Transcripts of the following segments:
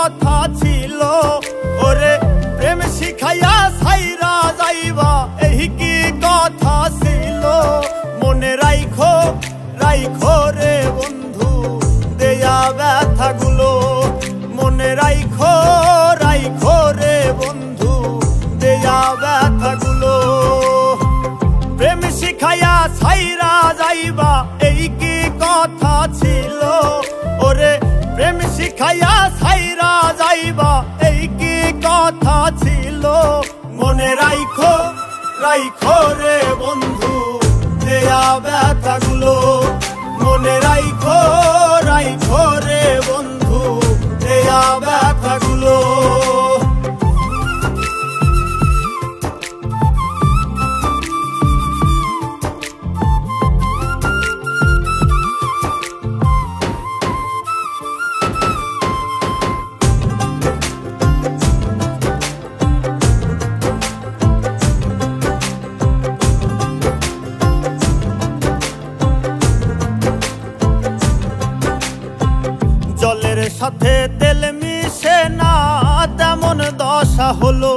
কথা ছিল ওরে প্রেম শিখাইয়া ছাইরা যাইবা এই কি কথা ছিল মনে রাইখো রাইখো রে বন্ধু দেয়া ব্যথাগুলো মনে রাইখো রাইখো রে বন্ধু দেয়া ব্যথাগুলো প্রেম শিখাইয়া ছাইরা যাইবা এই কি কথা ছিল ওরে প্রেম শিখাইয়া ছাইরা যাইবা এই কি কথা ছিল মনে রাইখো রাইখো রে বন্ধু দেয়া ব্যথাগুলো মনে রাইখো রাইখো রে বন্ধু দেয়া ব্যথাগুলো জলের সাথে তেল মিশে না তেমন দশা হলো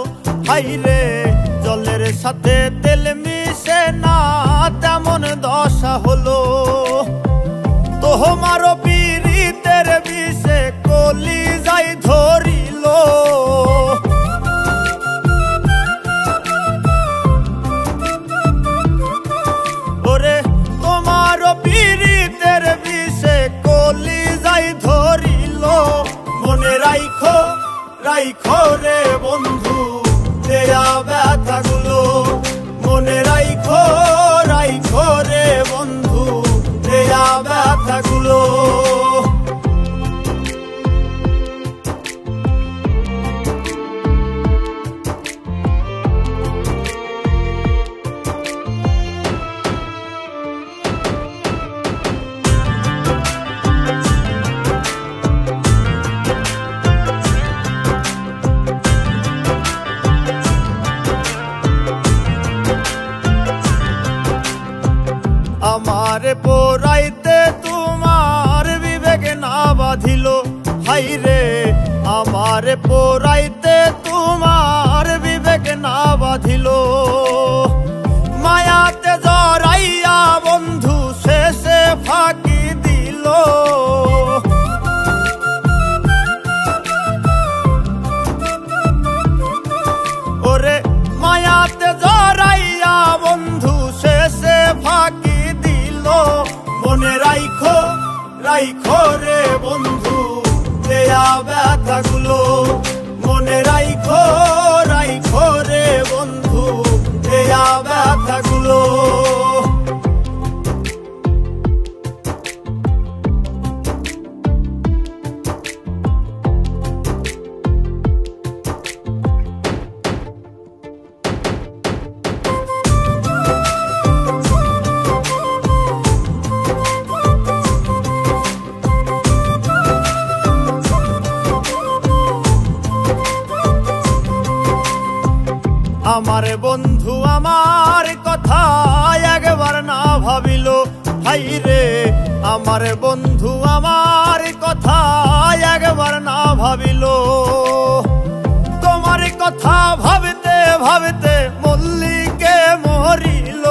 হাইরে জলের সাথে তেল মিশে না তেমন দশা হলো তোমার পীড়িতের বিষে কলি যাই ধরিল ওরে তোমার পীড়িতের বিষে কলি যাই ধরিল মনে রাইখো রাইখো রে বন্ধু দেয়া ব্যথাগুলো মনে রাইখো রাইখো রে বন্ধু দেয়া ব্যথাগুলো আমার পোরাইতে তোমার বিবেক না বাঁধিল হাইরে আমার পোরাইতে তোমার বিবেক না বাঁধিল মায়াতে জড়াইয়া বন্ধু শেষে ফাঁকি দিল ওরে মায়াতে জড়াইয়া বন্ধু শেষে ফাঁকি মনে রাইখো রাইখো রে বন্ধু দেয়া ব্যথাগুলো মনে রাইখো রাইখো রে বন্ধু দেয়া ব্যথাগুলো আমার বন্ধু আমার কথা একবার না ভাবিল হাইরে আমার বন্ধু আমার কথা একবার না ভাবিল তোমার কথা ভাবতে ভাবতে মল্লিকে মরিল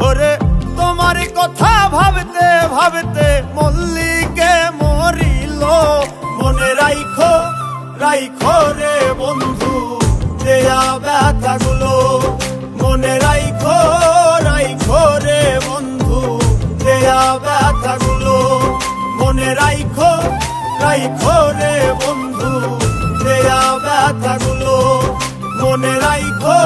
ওরে তোমার কথা ভাবতে ভাবতে মল্লিকে মরিল মনে রাইখো রাইখো রে বন্ধু দেয়া ব্যথাগুলো মনে রাইখো রাইখো রে বন্ধু দেয়া ব্যথাগুলো মনে রাইখো রাইখো রে বন্ধু দেয়া ব্যথাগুলো মনে রাইখো